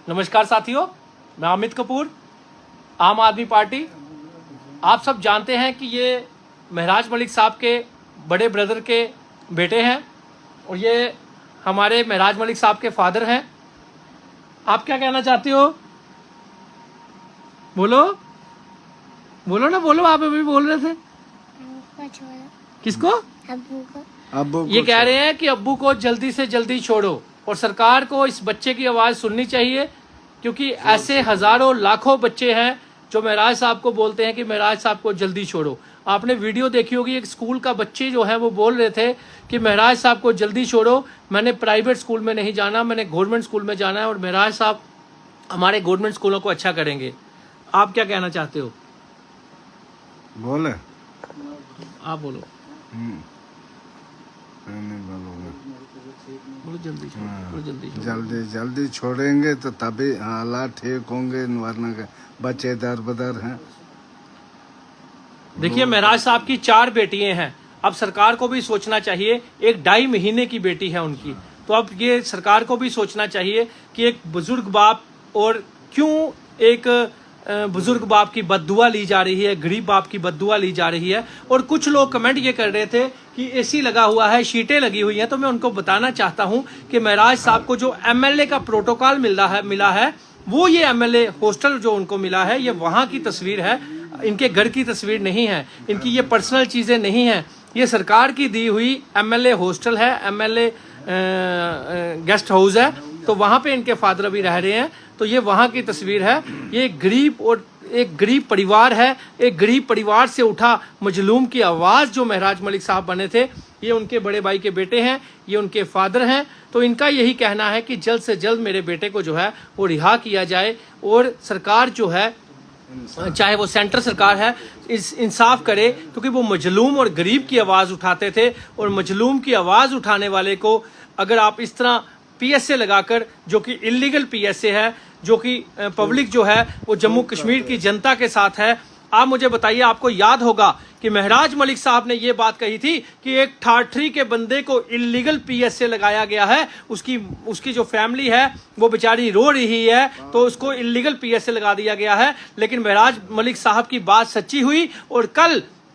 नमस्कार साथियों, मैं अमित कपूर, आम आदमी पार्टी। आप सब जानते हैं कि ये महराज मलिक साहब के बड़े ब्रदर के बेटे हैं और ये हमारे महराज मलिक साहब के फादर हैं। आप क्या कहना चाहते हो? बोलो बोलो ना, बोलो। आप अभी बोल रहे थे किसको? अब्बू को। अब्बू ये कह रहे हैं कि अब्बू को जल्दी से जल्दी छोड़ो और सरकार को इस बच्चे की आवाज़ सुननी चाहिए, क्योंकि ऐसे हजारों लाखों बच्चे हैं जो महराज साहब को बोलते हैं कि महराज साहब को जल्दी छोड़ो। आपने वीडियो देखी होगी, एक स्कूल का बच्चे जो है वो बोल रहे थे कि महराज साहब को जल्दी छोड़ो, मैंने प्राइवेट स्कूल में नहीं जाना, मैंने गवर्नमेंट स्कूल में जाना है और महराज साहब हमारे गवर्नमेंट स्कूलों को अच्छा करेंगे। आप क्या कहना चाहते हो? बोले आप बोलो। मैं नहीं बोलूंगा। बोलो जल्दी छोड़ो, बोलो जल्दी छोड़ो। जल्दी जल्दी छोड़ेंगे तो तभी हालात ठीक होंगे, वरना के बच्चे दर बदर हैं। देखिए, महराज साहब की 4 बेटियां हैं। अब सरकार को भी सोचना चाहिए, एक 2.5 महीने की बेटी है उनकी, तो अब ये सरकार को भी सोचना चाहिए कि एक बुजुर्ग बाप, और क्यों एक बुजुर्ग बाप की बद्दुआ ली जा रही है, गरीब बाप की बद्दुआ ली जा रही है। और कुछ लोग कमेंट ये कर रहे थे कि एसी लगा हुआ है, शीटें लगी हुई हैं, तो मैं उनको बताना चाहता हूं कि महराज साहब को जो एमएलए का प्रोटोकॉल मिला है वो ये एमएलए हॉस्टल जो उनको मिला है, ये वहां की तस्वीर है, इनके घर की तस्वीर नहीं है, इनकी ये पर्सनल चीजें नहीं है, ये सरकार की दी हुई एमएलए हॉस्टल है, एमएलए गेस्ट हाउस है, तो वहां पे इनके फादर अभी रह रहे हैं, तो ये वहां की तस्वीर है। ये गरीब और एक गरीब परिवार है, एक गरीब परिवार से उठा मजलूम की आवाज जो महराज मलिक साहब बने थे, ये उनके बड़े भाई के बेटे हैं, ये उनके फादर हैं। तो इनका यही कहना है कि जल्द से जल्द मेरे बेटे को जो है वो रिहा किया जाए और सरकार जो है, चाहे वो सेंटर सरकार है, इस इंसाफ करे, क्योंकि वो मजलूम और गरीब की आवाज़ उठाते थे। और मजलूम की आवाज़ उठाने वाले को अगर आप इस तरह पीएसए लगाकर, जो कि इलीगल पीएसए है, जो कि पब्लिक जो है वो जम्मू कश्मीर की जनता के साथ है, आप मुझे बताइए, आपको याद होगा कि महराज मलिक साहब ने ये बात कही थी कि एक ठाठरी के बंदे को इलीगल पीएसए लगाया गया है, उसकी जो फैमिली है वो बेचारी रो रही है, तो उसको इलीगल पीएसए लगा दिया गया है। लेकिन महराज मलिक साहब की बात सच्ची हुई और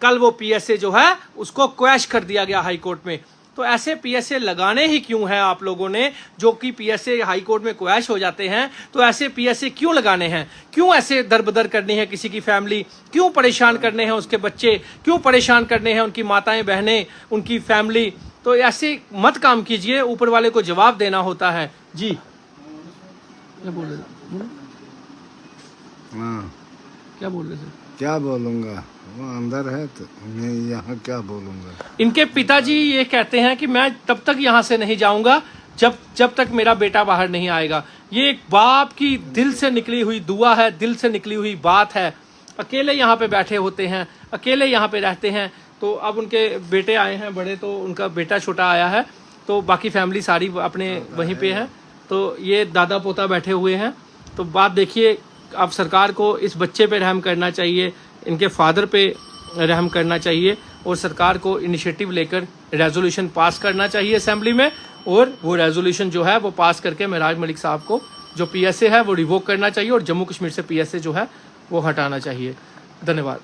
कल वो पीएसए जो है उसको क्वैश कर दिया गया हाई कोर्ट में। तो ऐसे पीएसए लगाने ही क्यों है आप लोगों ने, जो कि पीएसए हाई कोर्ट में क्वैश हो जाते हैं? तो ऐसे पीएसए क्यों लगाने हैं? क्यों ऐसे दरबदर करनी है किसी की फैमिली? क्यों परेशान करने हैं उसके बच्चे? क्यों परेशान करने हैं उनकी माताएं बहनें, उनकी फैमिली? तो ऐसे मत काम कीजिए, ऊपर वाले को जवाब देना होता है। जी क्या बोल रहे थे? हाँ, क्या बोल रहे थे? क्या बोलूंगा, वो अंदर है तो मैं यहाँ क्या बोलूंगा। इनके पिताजी ये कहते हैं कि मैं तब तक यहाँ से नहीं जाऊंगा जब तक मेरा बेटा बाहर नहीं आएगा। ये एक बाप की दिल से निकली हुई दुआ है, दिल से निकली हुई बात है। अकेले यहाँ पे बैठे होते हैं, अकेले यहाँ पे रहते हैं। तो अब उनके बेटे आए हैं बड़े, तो उनका बेटा छोटा आया है, तो बाकी फैमिली सारी अपने वहीं पे है। तो ये दादा पोता बैठे हुए हैं। तो बात देखिए, अब सरकार को इस बच्चे पे रहम करना चाहिए, इनके फादर पे रहम करना चाहिए, और सरकार को इनिशिएटिव लेकर रेजोल्यूशन पास करना चाहिए असेंबली में, और वो रेजोल्यूशन जो है वो पास करके महराज मलिक साहब को जो पीएसए है वो रिवोक करना चाहिए और जम्मू कश्मीर से पीएसए जो है वो हटाना चाहिए। धन्यवाद।